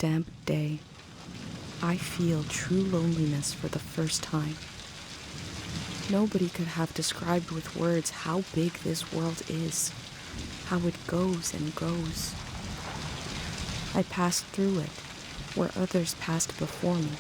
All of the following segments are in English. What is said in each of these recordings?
damp day, I feel true loneliness for the first time. Nobody could have described with words how big this world is, how it goes and goes. I passed through it, where others passed before me.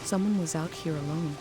Someone was out here alone.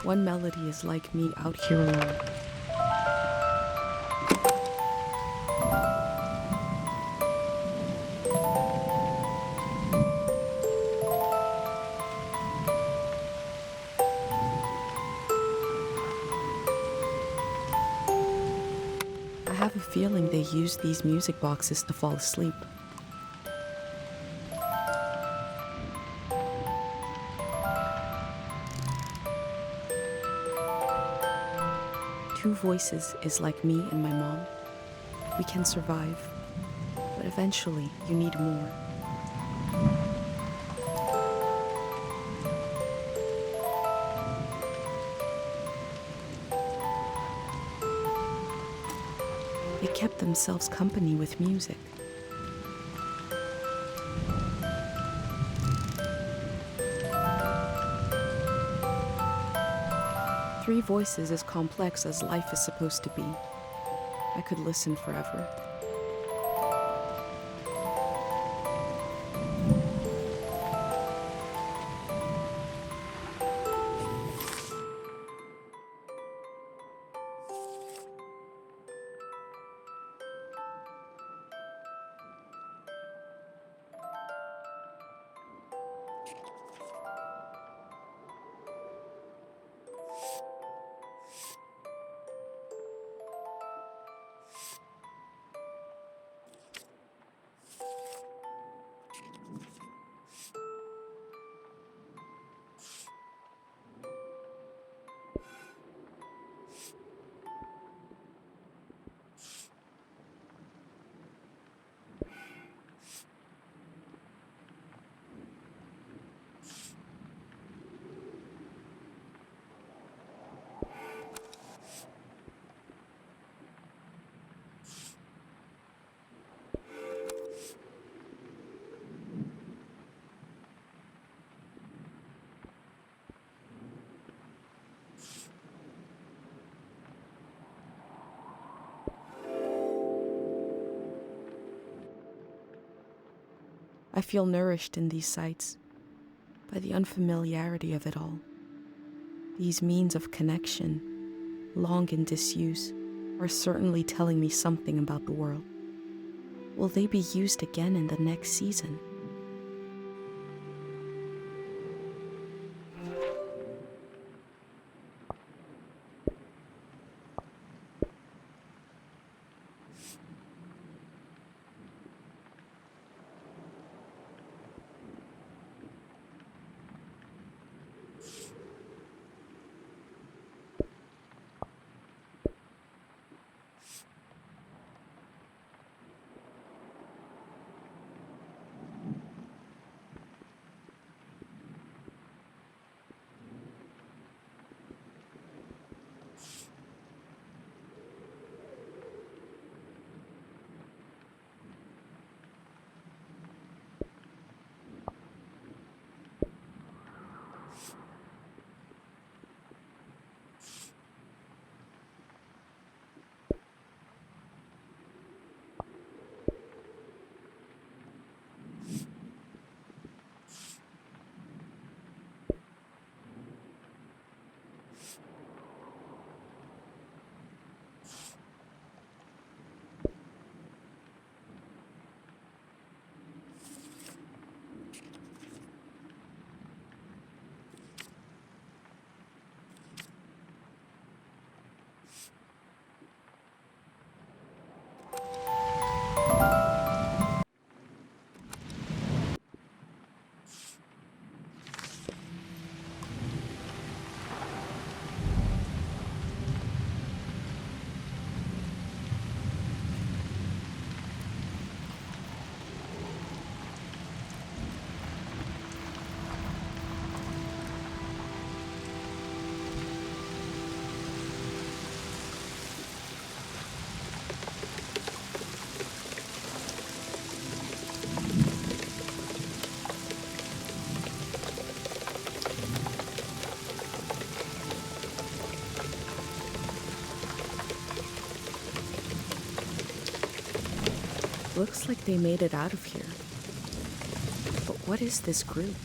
One melody is like me out here alone. I have a feeling they use these music boxes to fall asleep. Two voices is like me and my mom. We can survive, but eventually you need more. They kept themselves company with music. Three voices as complex as life is supposed to be. I could listen forever. I feel nourished in these sights by the unfamiliarity of it all. These means of connection, long in disuse, are certainly telling me something about the world. Will they be used again in the next season? Looks like they made it out of here. But what is this group?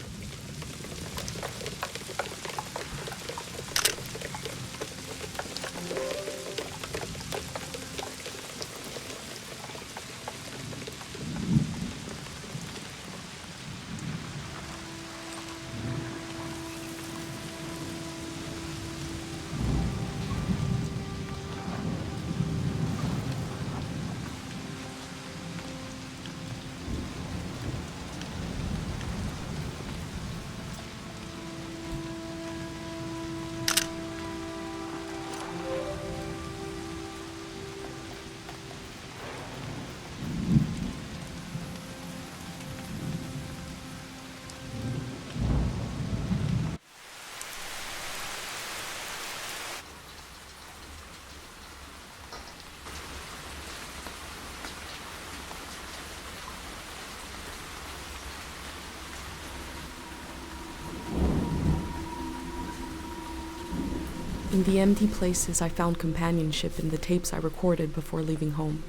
In the empty places, I found companionship in the tapes I recorded before leaving home.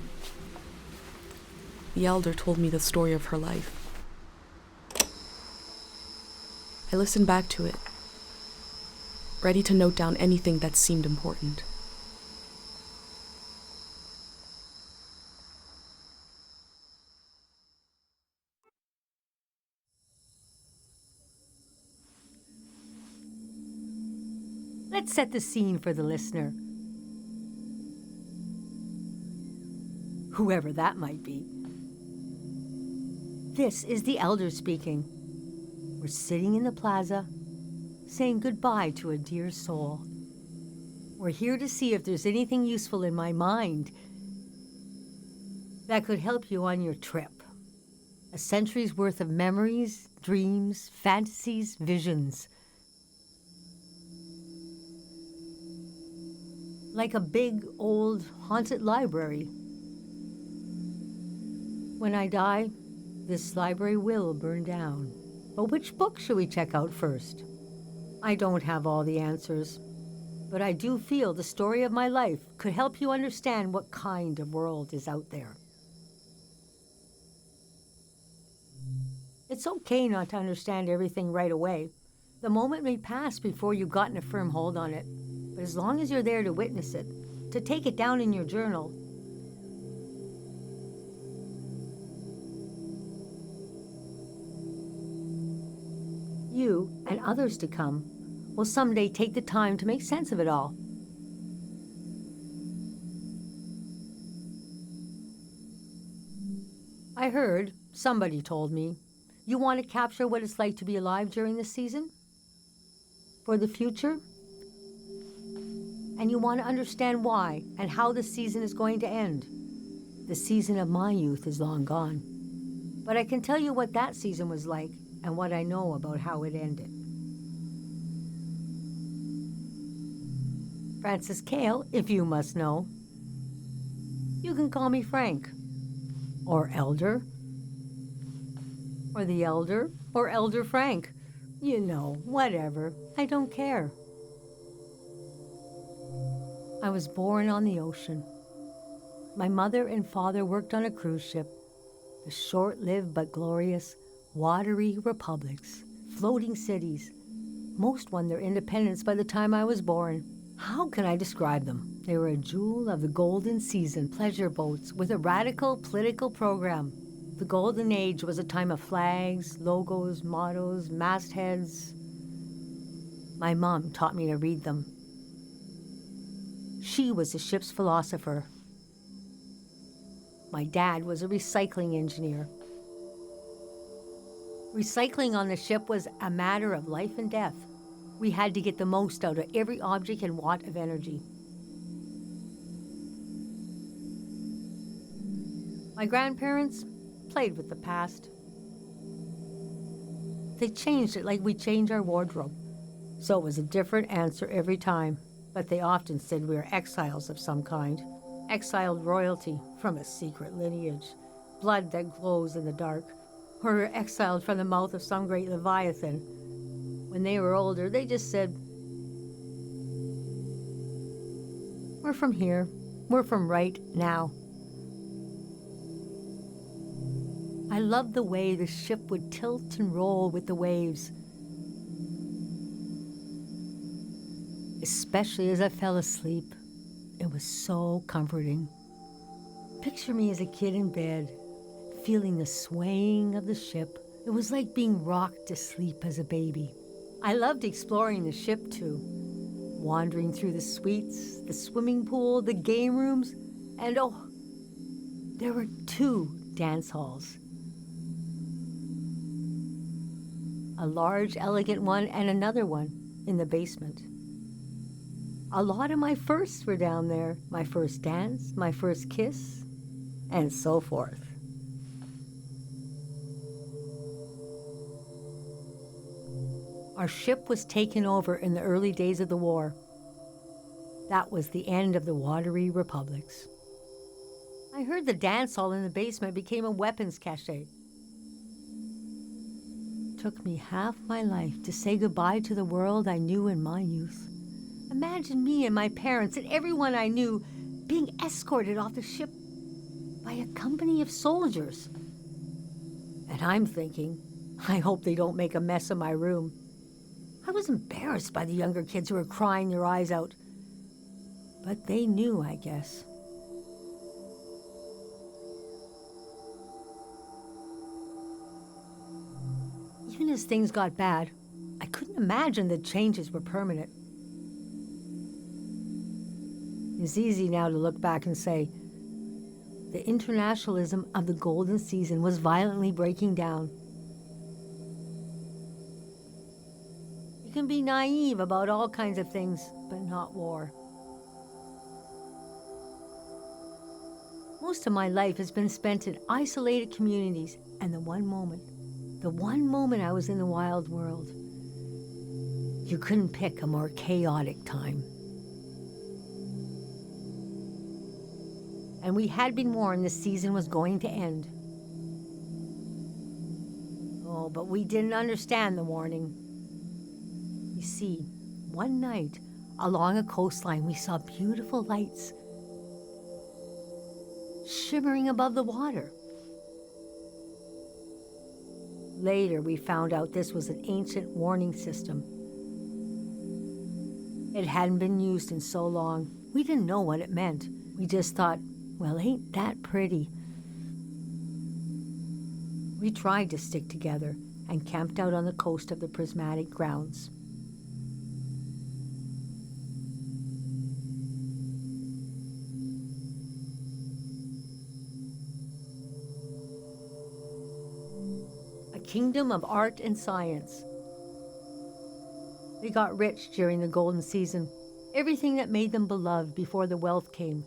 The elder told me the story of her life. I listened back to it, ready to note down anything that seemed important. Let's set the scene for the listener. Whoever that might be. This is the elder speaking. We're sitting in the plaza, saying goodbye to a dear soul. We're here to see if there's anything useful in my mind that could help you on your trip. A century's worth of memories, dreams, fantasies, visions. Like a big, old, haunted library. When I die, this library will burn down. But which book should we check out first? I don't have all the answers, but I do feel the story of my life could help you understand what kind of world is out there. It's okay not to understand everything right away. The moment may pass before you've gotten a firm hold on it. But as long as you're there to witness it, to take it down in your journal, you and others to come will someday take the time to make sense of it all. I heard, somebody told me, you want to capture what it's like to be alive during this season? For the future? And you want to understand why and how the season is going to end. The season of my youth is long gone. But I can tell you what that season was like and what I know about how it ended. Francis Cale, if you must know. You can call me Frank, or Elder, or the Elder, or Elder Frank. You know, whatever. I don't care. I was born on the ocean. My mother and father worked on a cruise ship. The short-lived but glorious watery republics, floating cities. Most won their independence by the time I was born. How can I describe them? They were a jewel of the golden season, pleasure boats with a radical political program. The golden age was a time of flags, logos, mottos, mastheads. My mom taught me to read them. She was the ship's philosopher. My dad was a recycling engineer. Recycling on the ship was a matter of life and death. We had to get the most out of every object and watt of energy. My grandparents played with the past. They changed it like we change our wardrobe. So it was a different answer every time. But they often said we were exiles of some kind. Exiled royalty from a secret lineage. Blood that glows in the dark. Or we're exiled from the mouth of some great leviathan. When they were older, they just said, we're from here. We're from right now. I loved the way the ship would tilt and roll with the waves. Especially as I fell asleep. It was so comforting. Picture me as a kid in bed, feeling the swaying of the ship. It was like being rocked to sleep as a baby. I loved exploring the ship too, wandering through the suites, the swimming pool, the game rooms, and oh, there were 2 dance halls. A large, elegant one and another one in the basement. A lot of my firsts were down there. My first dance, my first kiss, and so forth. Our ship was taken over in the early days of the war. That was the end of the watery republics. I heard the dance hall in the basement became a weapons cache. It took me half my life to say goodbye to the world I knew in my youth. Imagine me and my parents and everyone I knew being escorted off the ship by a company of soldiers. And I'm thinking, I hope they don't make a mess of my room. I was embarrassed by the younger kids who were crying their eyes out. But they knew, I guess. Even as things got bad, I couldn't imagine the changes were permanent. It's easy now to look back and say, the internationalism of the golden season was violently breaking down. You can be naive about all kinds of things, but not war. Most of my life has been spent in isolated communities, and the one moment I was in the wild world, you couldn't pick a more chaotic time. And we had been warned this season was going to end. Oh, but we didn't understand the warning. You see, one night along a coastline we saw beautiful lights shimmering above the water. Later, we found out this was an ancient warning system. It hadn't been used in so long. We didn't know what it meant. We just thought, well, ain't that pretty? We tried to stick together and camped out on the coast of the prismatic grounds. A kingdom of art and science. They got rich during the golden season. Everything that made them beloved before the wealth came.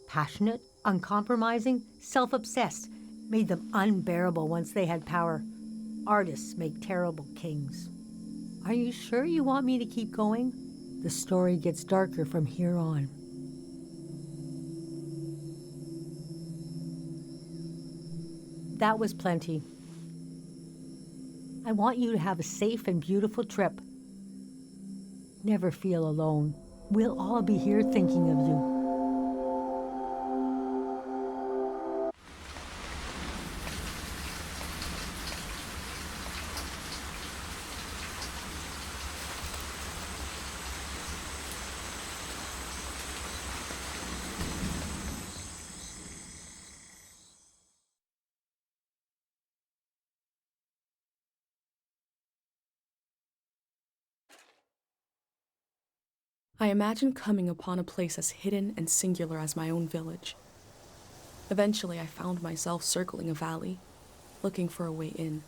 Passionate, uncompromising, self-obsessed, made them unbearable once they had power. Artists make terrible kings. Are you sure you want me to keep going? The story gets darker from here on. That was plenty. I want you to have a safe and beautiful trip. Never feel alone. We'll all be here thinking of you. I imagined coming upon a place as hidden and singular as my own village. Eventually, I found myself circling a valley, looking for a way in.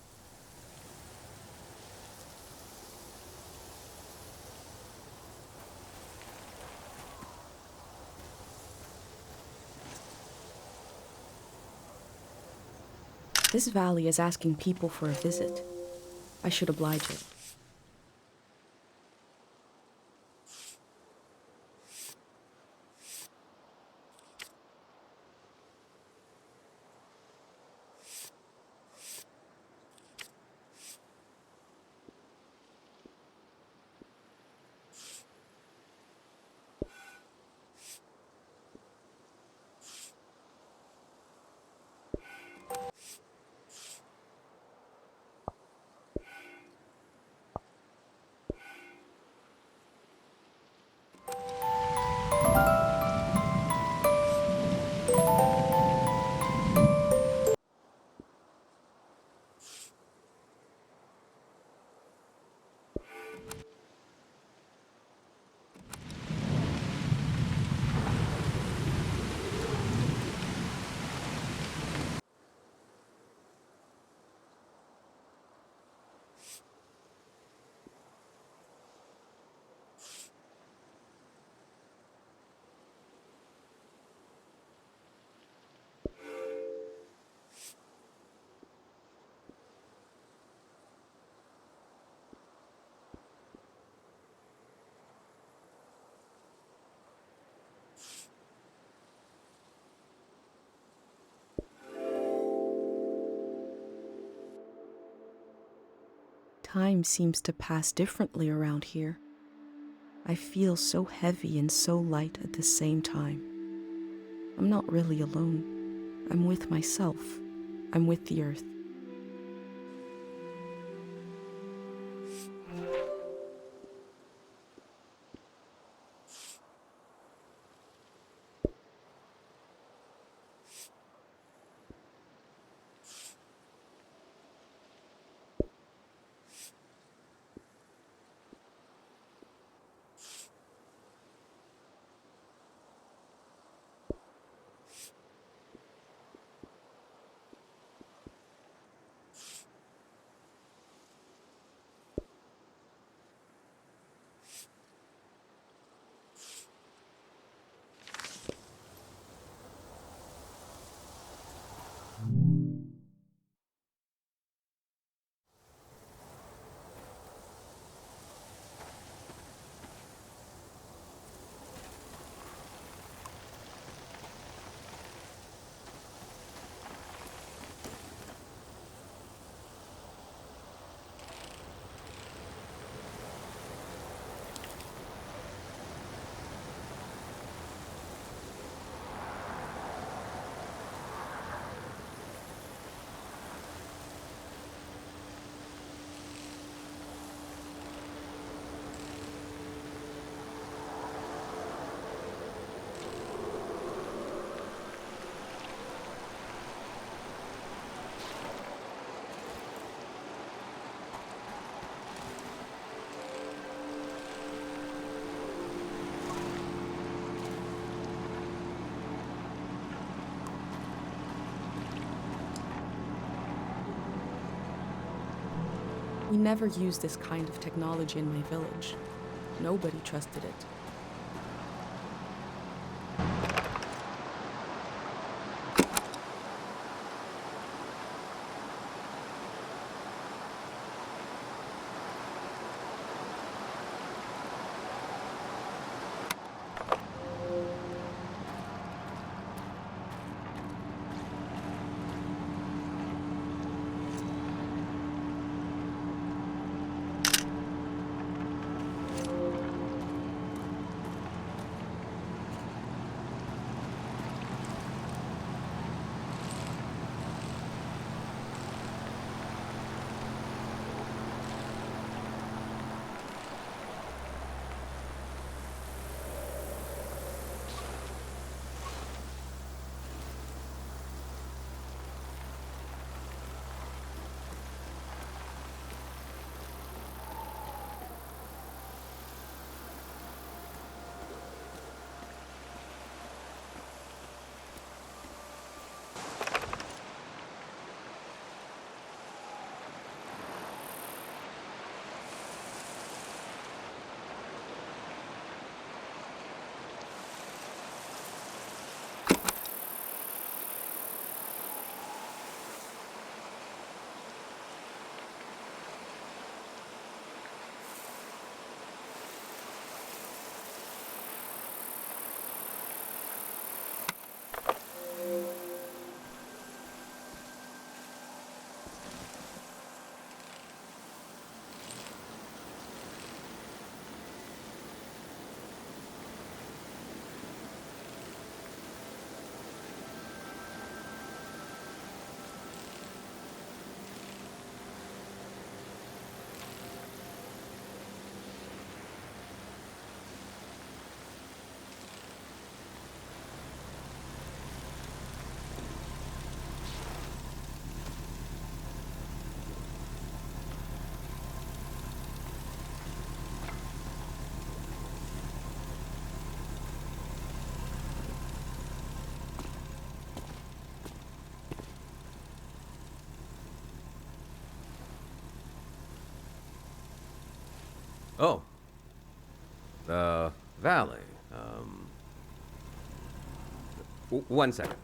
This valley is asking people for a visit. I should oblige it. Time seems to pass differently around here. I feel so heavy and so light at the same time. I'm not really alone. I'm with myself. I'm with the earth. We never used this kind of technology in my village. Nobody trusted it. Oh, the valley. One second.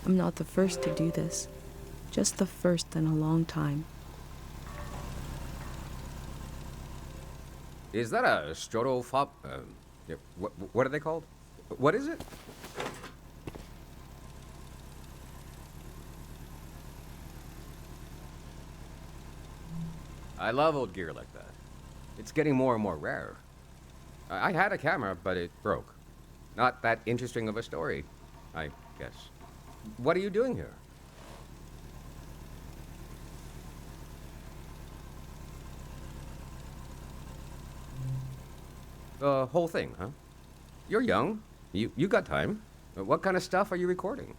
I'm not the first to do this, just the first in a long time. Is that a strotophob? What are they called? What is it? I love old gear like that. It's getting more and more rare. I had a camera, but it broke. Not that interesting of a story, I guess. What are you doing here? The whole thing, huh? You're young. You got time. What kind of stuff are you recording?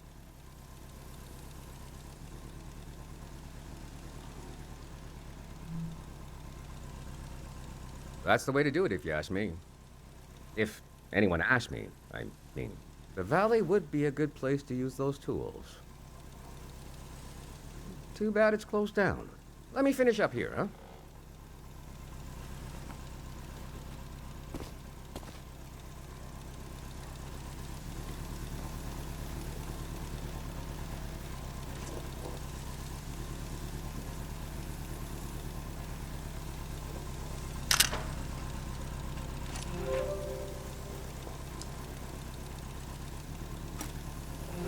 That's the way to do it, if you ask me. If anyone asked me, I mean. The valley would be a good place to use those tools. Too bad it's closed down. Let me finish up here, huh?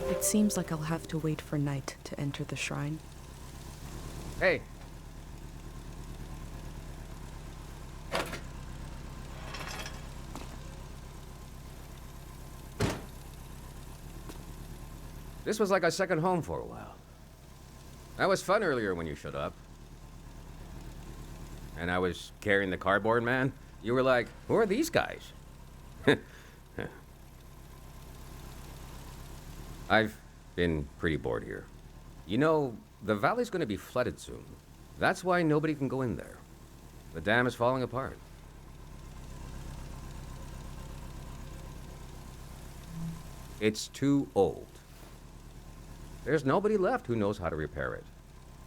It seems like I'll have to wait for night to enter the shrine. Hey. This was like a second home for a while. That was fun earlier when you showed up. And I was carrying the cardboard man. You were like, who are these guys? I've been pretty bored here. You know, the valley's going to be flooded soon. That's why nobody can go in there. The dam is falling apart. It's too old. There's nobody left who knows how to repair it.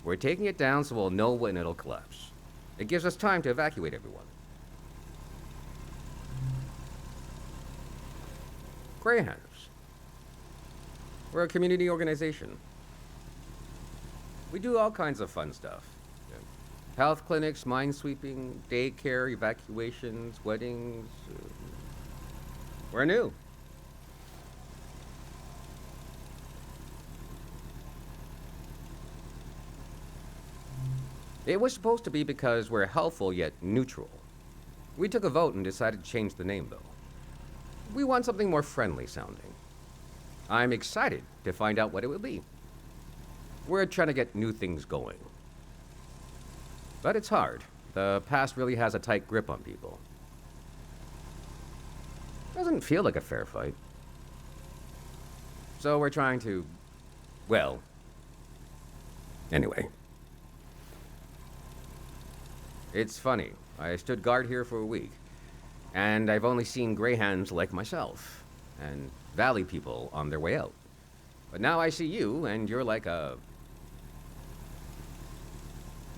We're taking it down so we'll know when it'll collapse. It gives us time to evacuate everyone. Greyhounds. We're a community organization. We do all kinds of fun stuff. Health clinics, minesweeping, daycare, evacuations, weddings. We're new. It was supposed to be because we're helpful yet neutral. We took a vote and decided to change the name, though. We want something more friendly sounding. I'm excited to find out what it will be. We're trying to get new things going. But it's hard. The past really has a tight grip on people. Doesn't feel like a fair fight. So we're trying to... well... anyway. It's funny. I stood guard here for a week, and I've only seen greyhounds like myself, and valley people on their way out. But now I see you, and you're like a...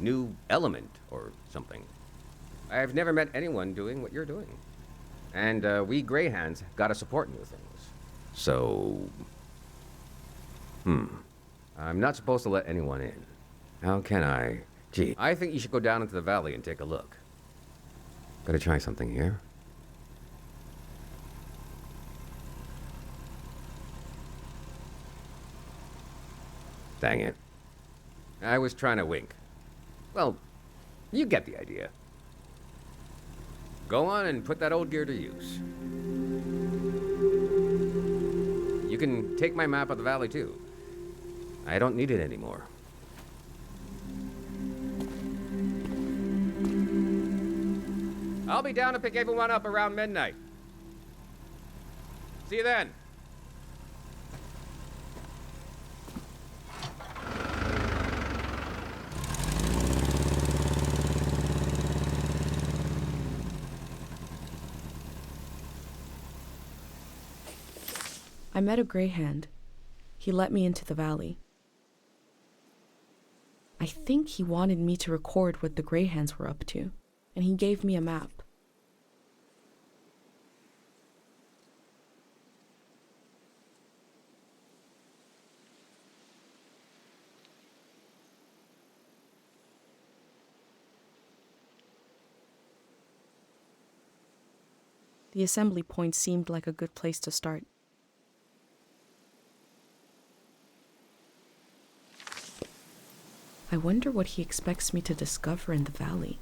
new element or something. I've never met anyone doing what you're doing. And we greyhounds gotta support new things. So... I'm not supposed to let anyone in. How can I... Gee, I think you should go down into the valley and take a look. Gotta try something here. Dang it. I was trying to wink. Well, you get the idea. Go on and put that old gear to use. You can take my map of the valley, too. I don't need it anymore. I'll be down to pick everyone up around midnight. See you then. I met a greyhound. He let me into the valley. I think he wanted me to record what the greyhounds were up to, and he gave me a map. The assembly point seemed like a good place to start. I wonder what he expects me to discover in the valley.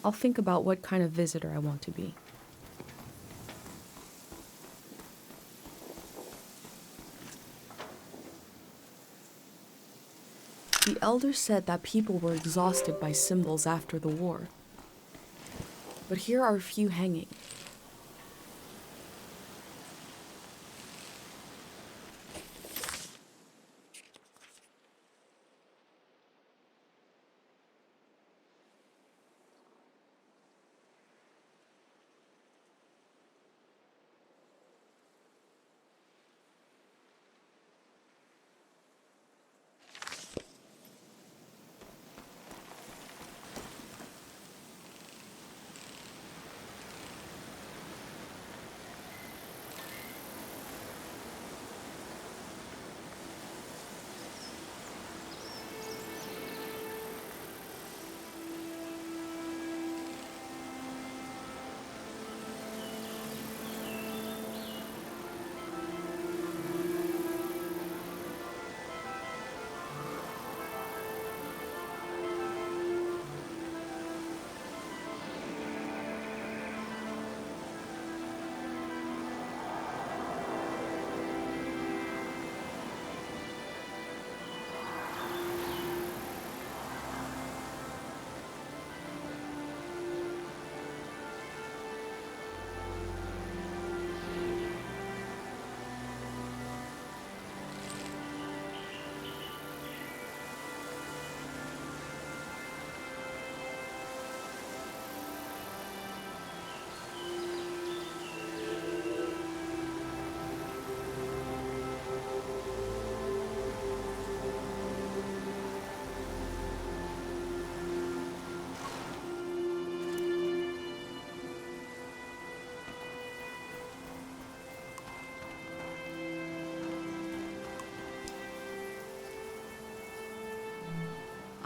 I'll think about what kind of visitor I want to be. The elders said that people were exhausted by symbols after the war. But here are a few hanging.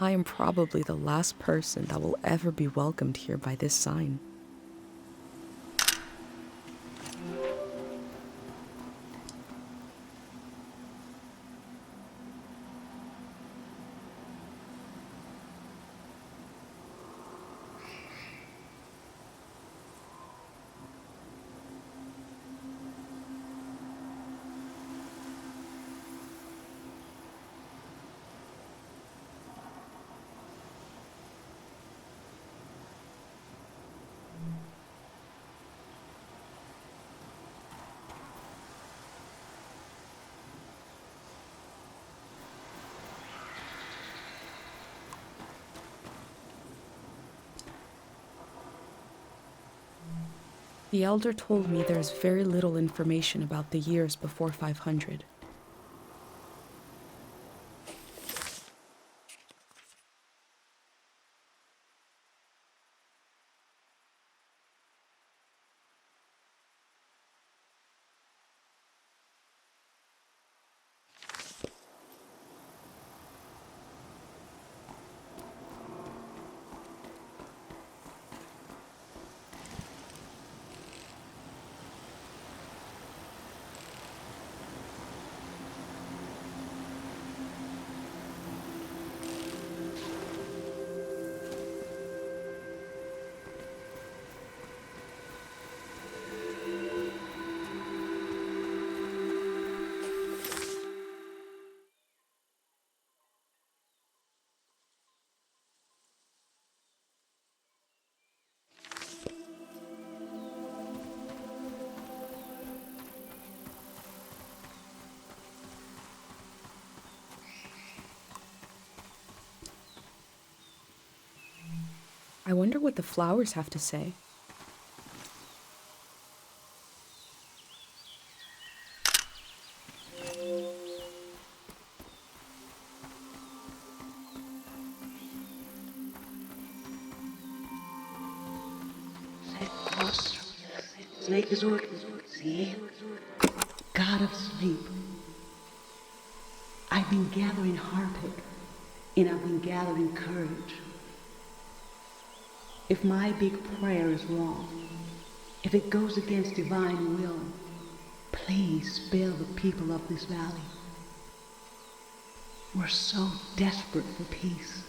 I am probably the last person that will ever be welcomed here by this sign. The elder told me there is very little information about the years before 500. I wonder what the flowers have to say. Snake is see, God of sleep. I've been gathering heartache, and I've been gathering courage. If my big prayer is wrong, if it goes against divine will, please spare the people of this valley. We're so desperate for peace.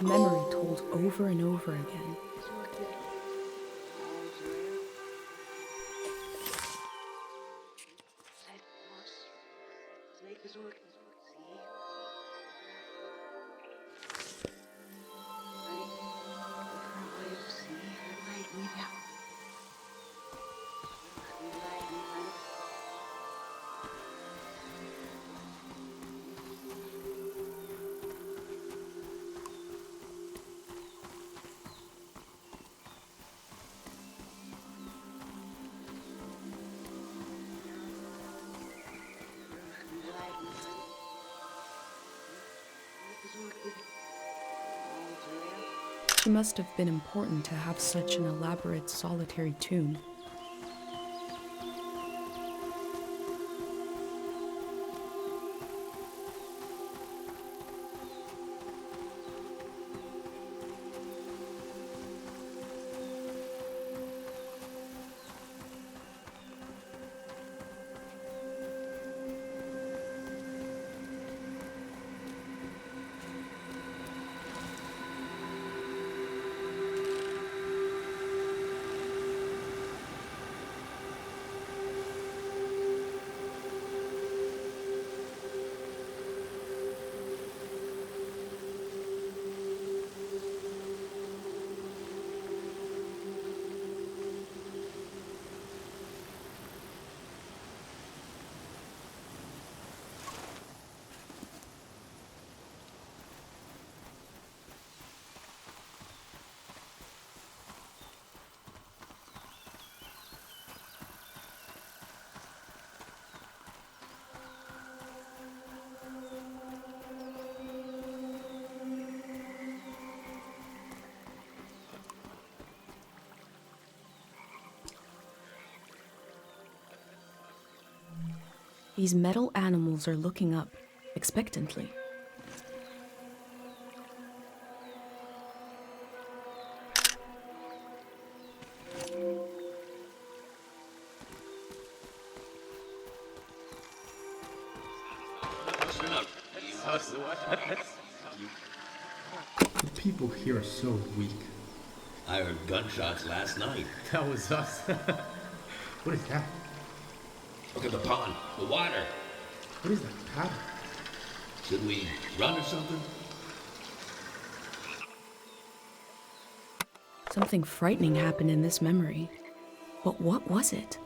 Memory told over and over again. She must have been important to have such an elaborate solitary tune. These metal animals are looking up, expectantly. The people here are so weak. I heard gunshots last night. That was us. What is that? Look at the pond, the water. What is that pattern? Should we run or something? Something frightening happened in this memory. But what was it?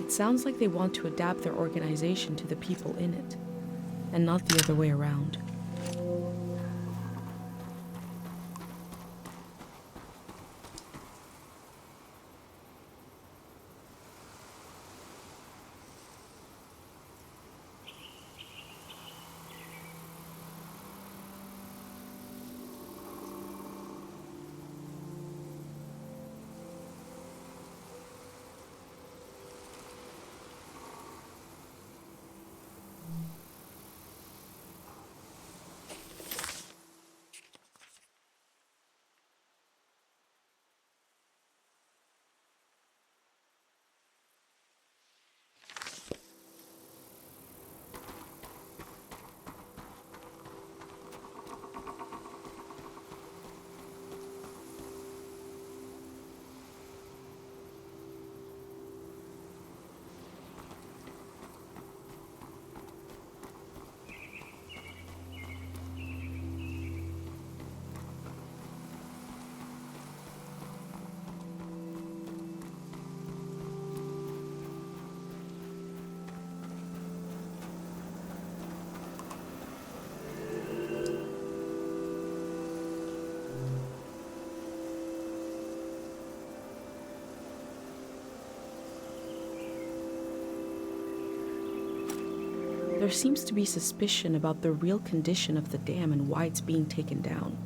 It sounds like they want to adapt their organization to the people in it, and not the other way around. There seems to be suspicion about the real condition of the dam and why it's being taken down.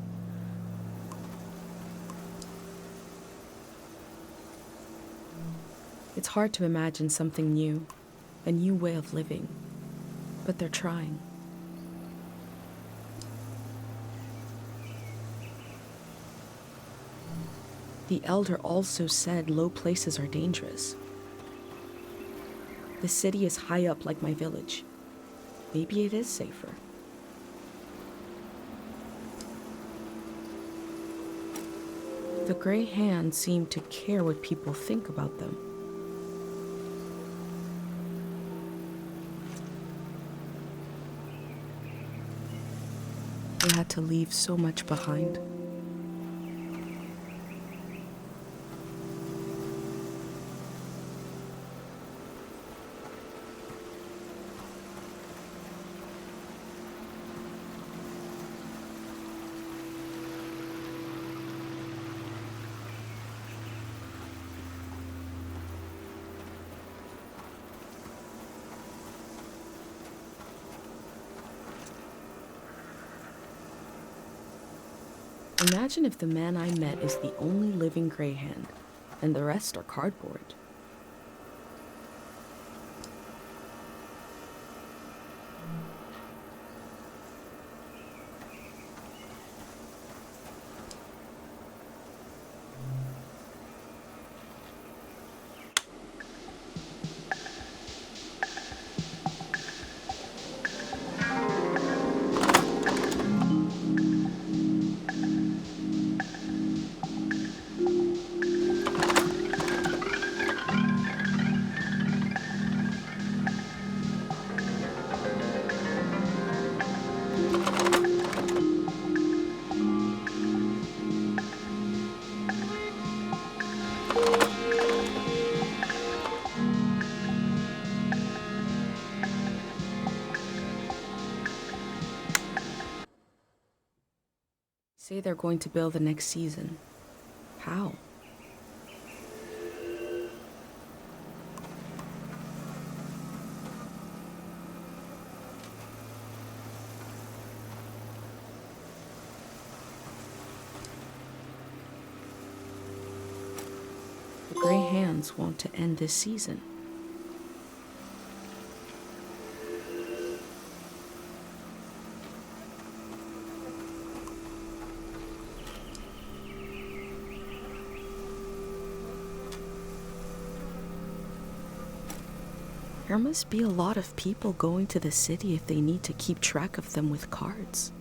It's hard to imagine something new, a new way of living, but they're trying. The elder also said low places are dangerous. The city is high up like my village. Maybe it is safer. The gray hand seemed to care what people think about them. They had to leave so much behind. Imagine if the man I met is the only living greyhound, and the rest are cardboard. Say they're going to build the next season. How? The Grey Hands want to end this season. There must be a lot of people going to the city if they need to keep track of them with cards.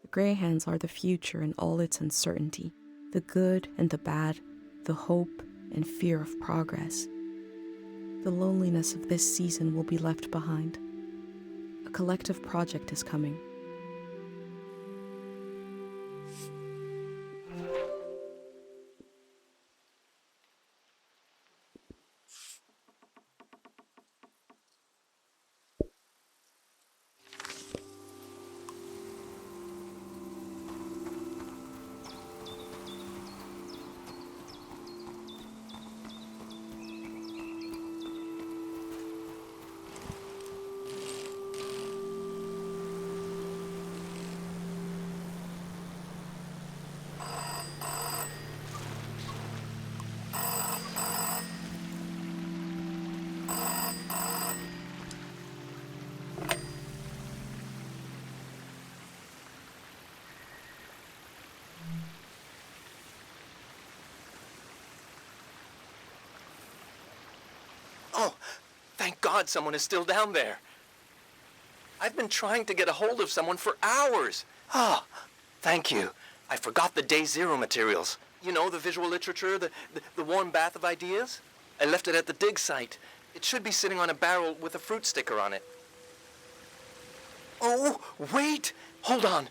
The Greyhands are the future in all its uncertainty, the good and the bad, the hope and fear of progress. The loneliness of this season will be left behind. A collective project is coming. Oh, thank God someone is still down there. I've been trying to get a hold of someone for hours. Ah, thank you. I forgot the Day Zero materials. You know, the visual literature, the warm bath of ideas? I left it at the dig site. It should be sitting on a barrel with a fruit sticker on it. Oh, wait! Hold on.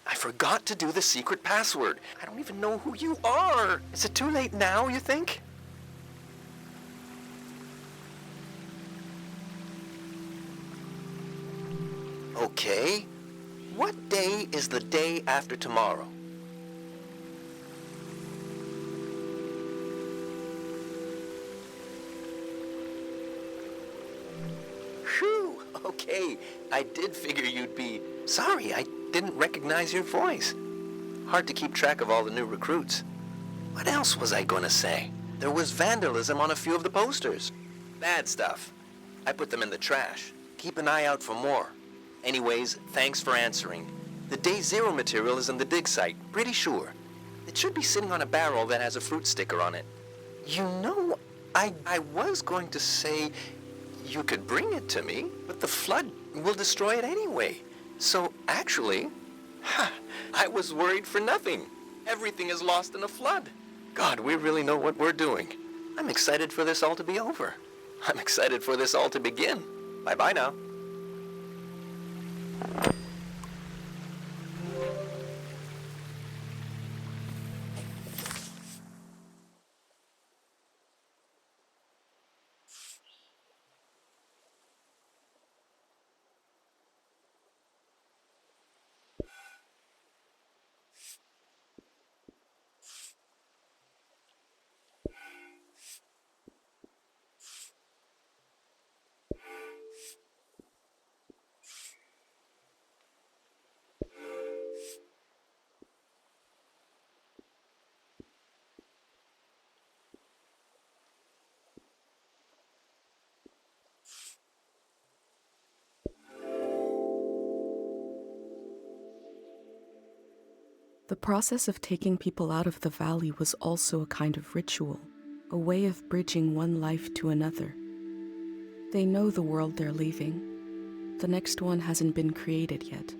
I forgot to do the secret password. I don't even know who you are. Is it too late now, you think? Okay. What day is the day after tomorrow? Phew, okay. I did figure you'd be... Sorry, I didn't recognize your voice. Hard to keep track of all the new recruits. What else was I gonna say? There was vandalism on a few of the posters. Bad stuff. I put them in the trash. Keep an eye out for more. Anyways, thanks for answering. The Day Zero material is in the dig site, pretty sure. It should be sitting on a barrel that has a fruit sticker on it. You know, I was going to say you could bring it to me, but the flood will destroy it anyway. So actually, I was worried for nothing. Everything is lost in a flood. God, we really know what we're doing. I'm excited for this all to be over. I'm excited for this all to begin. Bye-bye now. The process of taking people out of the valley was also a kind of ritual, a way of bridging one life to another. They know the world they're leaving. The next one hasn't been created yet.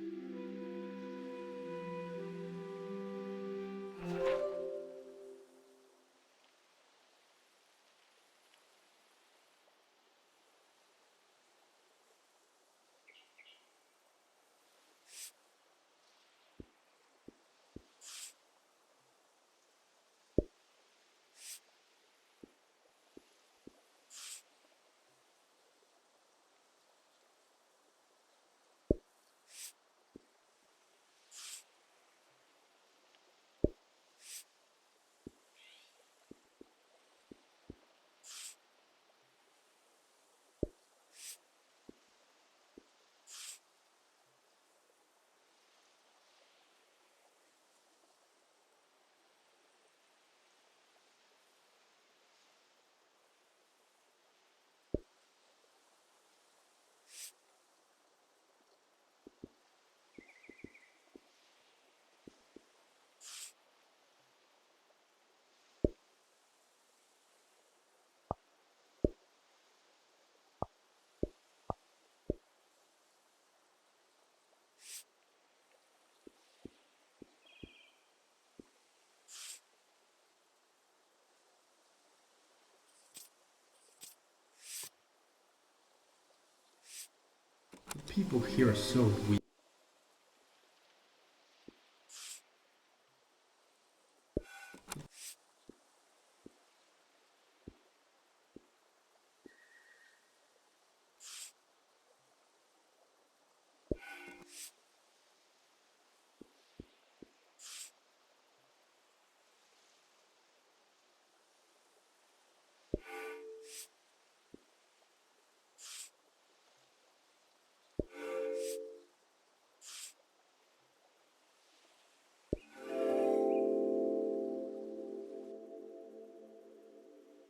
People here are so weak.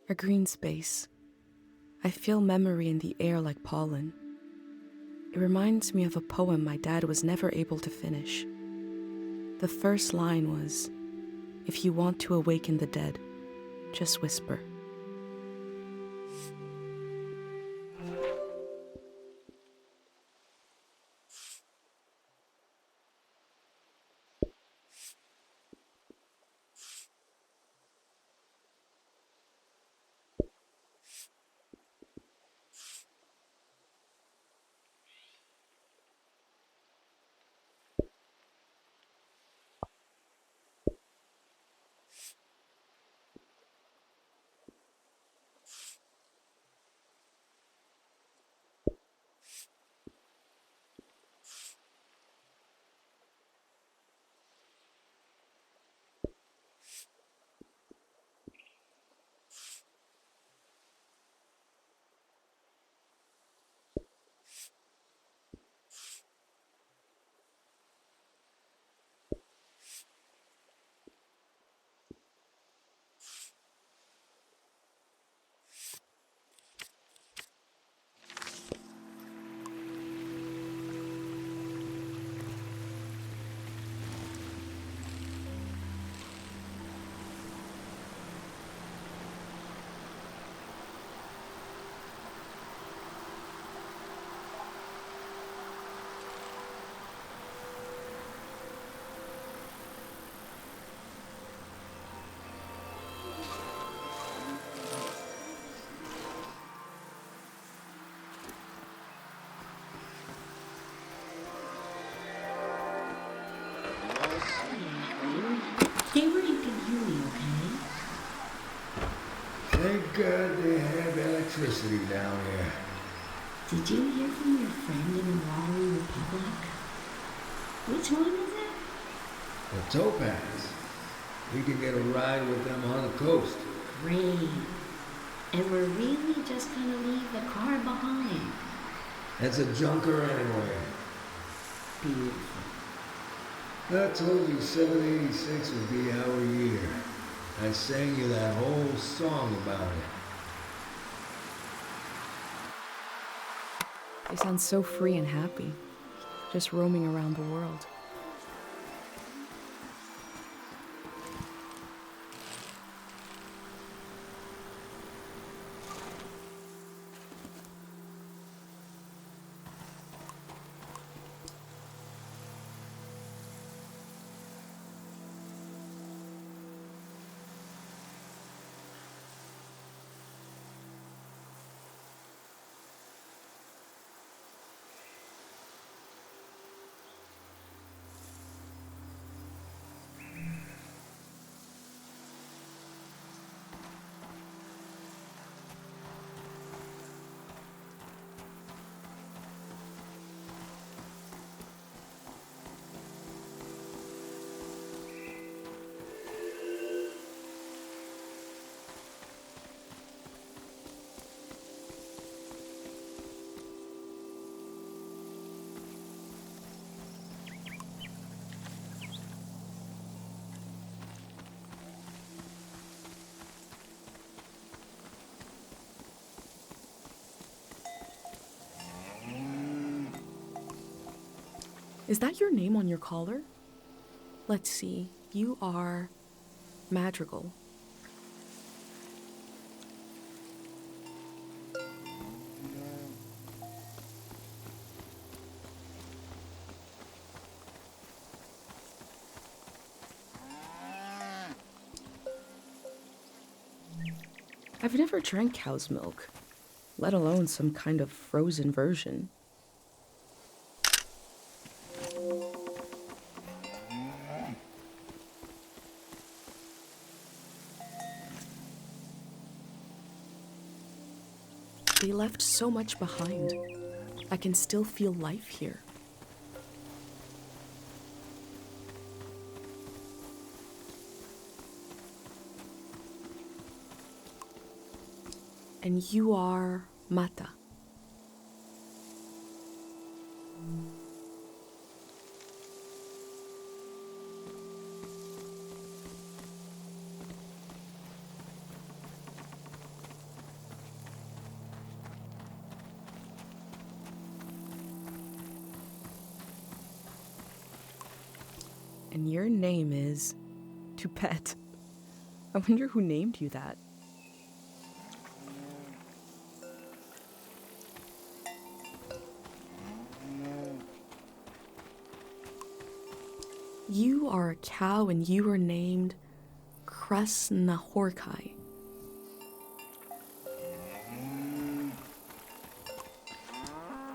A green space. I feel memory in the air like pollen. It reminds me of a poem my dad was never able to finish. The first line was, "If you want to awaken the dead, just whisper." Stay where you can hear me, okay? Thank God they have electricity down here. Did you hear from your friend in the Watery Republic? Which one is it? The Topaz. We could get a ride with them on the coast. Great. And we're really just gonna leave the car behind. That's a junker anyway. Beautiful. I told you 786 would be our year. I sang you that whole song about it. They sound so free and happy, just roaming around the world. Is that your name on your collar? Let's see. You are Madrigal. I've never drank cow's milk, let alone some kind of frozen version. They left so much behind. I can still feel life here. And you are Mata. And your name is Tupet. I wonder who named you that. You are a cow and you are named Krasnahorkai.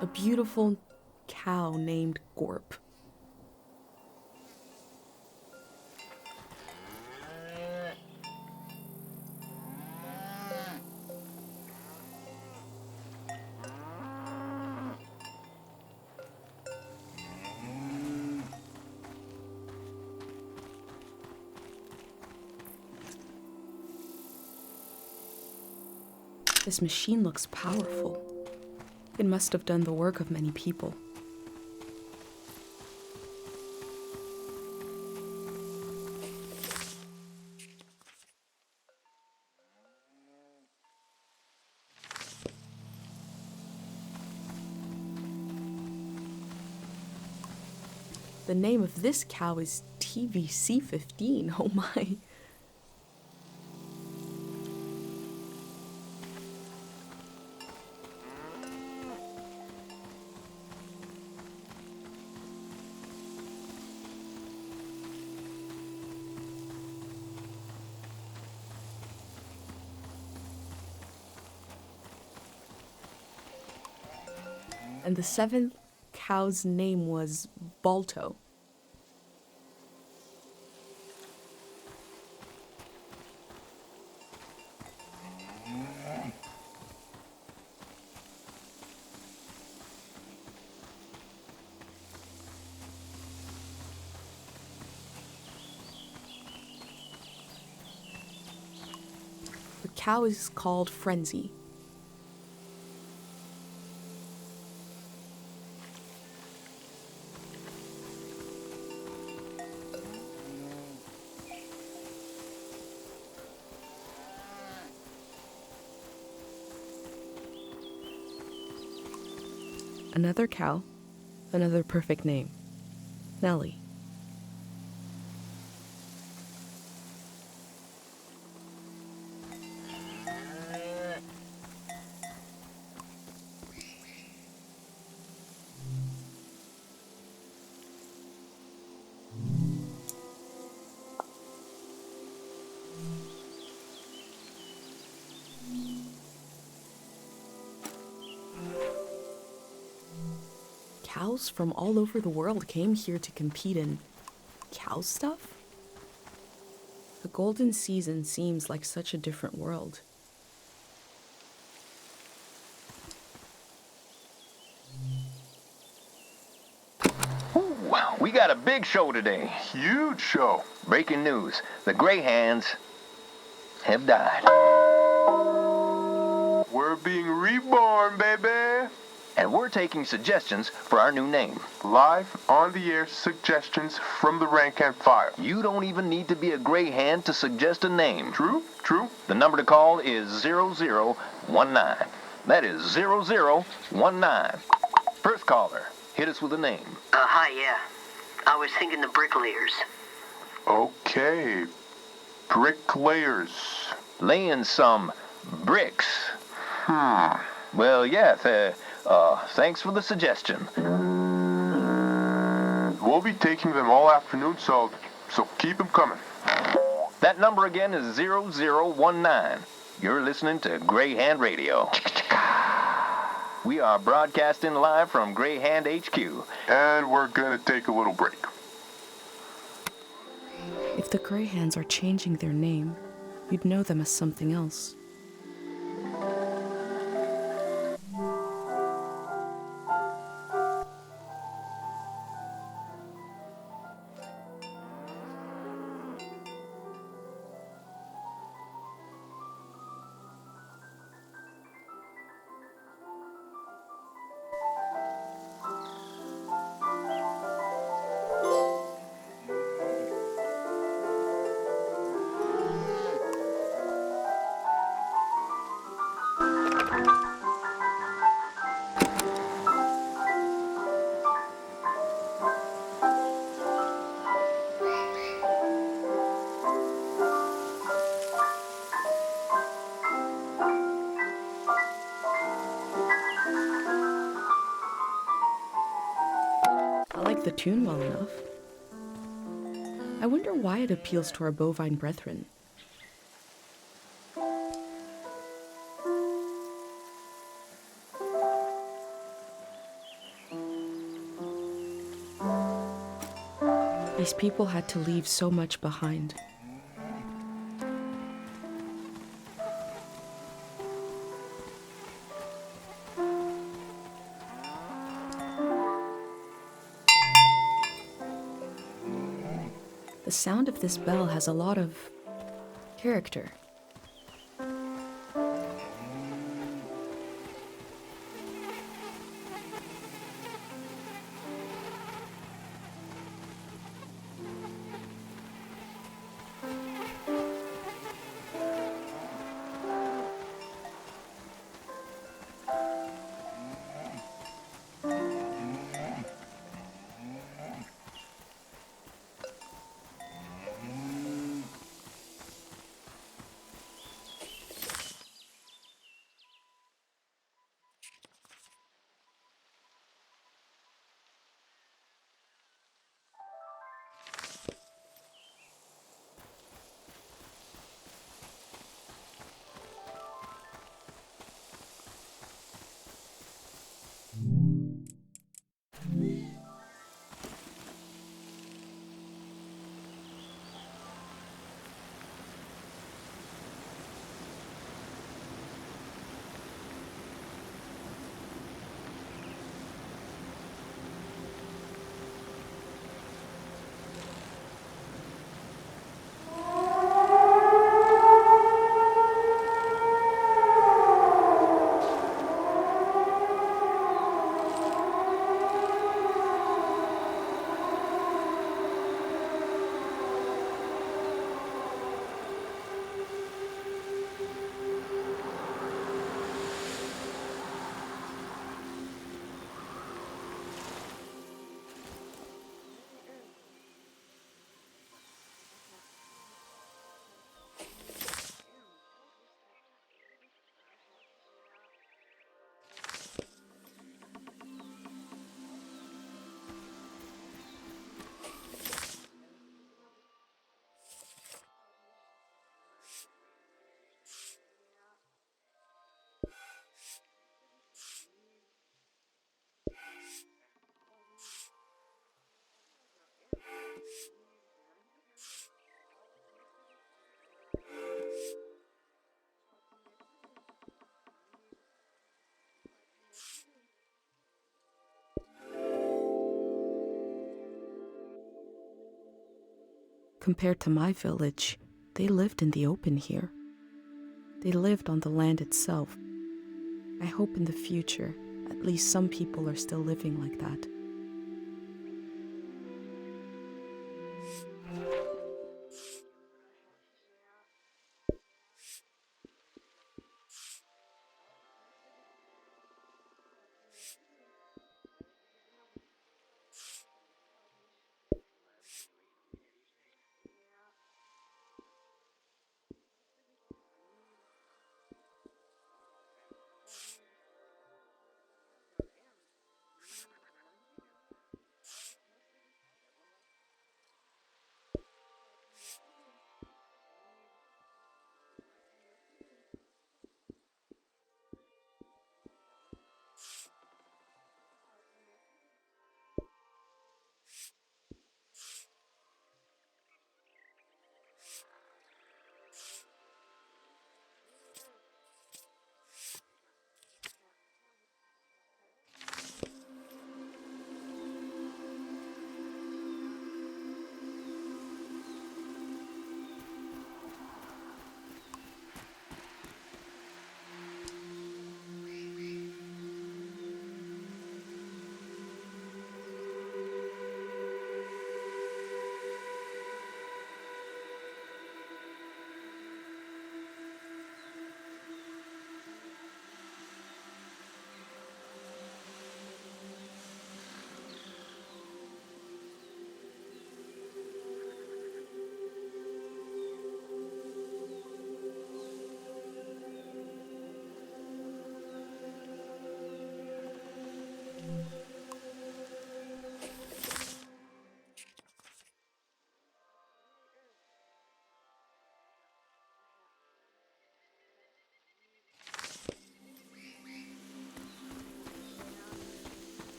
A beautiful cow named Gorp. This machine looks powerful. It must have done the work of many people. The name of this cow is TVC-15. Oh my. And the seventh cow's name was Balto. The cow is called Frenzy. Another cow, another perfect name. Nellie. Cows from all over the world came here to compete in cow stuff? The golden season seems like such a different world. Ooh, we got a big show today. Huge show. Breaking news. The Greyhands have died. We're being reborn, baby. And we're taking suggestions for our new name. Live on the air suggestions from the rank and file. You don't even need to be a Greyhand to suggest a name. True, true. The number to call is 0019. That is 0019. First caller, hit us with a name. Hi, yeah. I was thinking the bricklayers. Okay. Bricklayers. Laying some bricks. Well, yeah, thanks for the suggestion. We'll be taking them all afternoon, so keep them coming. That number again is 0019. You're listening to Greyhand Radio. We are broadcasting live from Greyhand HQ. And we're gonna take a little break. If the Greyhands are changing their name, you'd know them as something else. I like the tune well enough. I wonder why it appeals to our bovine brethren. These people had to leave so much behind. The sound of this bell has a lot of character. Compared to my village, they lived in the open here. They lived on the land itself. I hope in the future, at least some people are still living like that.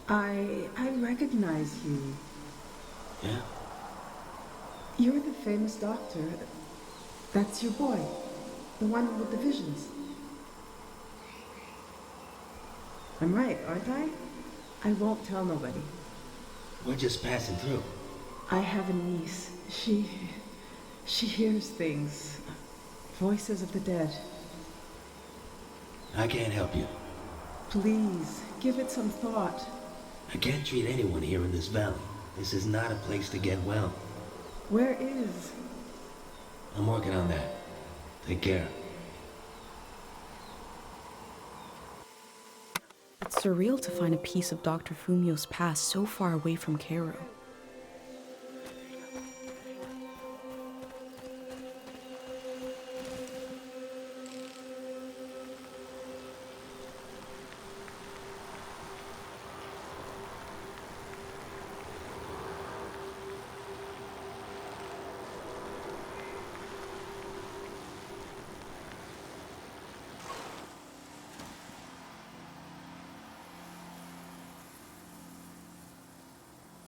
I recognize you. Yeah? You're the famous doctor. That's your boy. The one with the visions. I'm right, aren't I? I won't tell nobody. We're just passing through. I have a niece. She hears things. Voices of the dead. I can't help you. Please, give it some thought. I can't treat anyone here in this valley. This is not a place to get well. Where is? I'm working on that. Take care. It's surreal to find a piece of Dr. Fumio's past so far away from Cairo.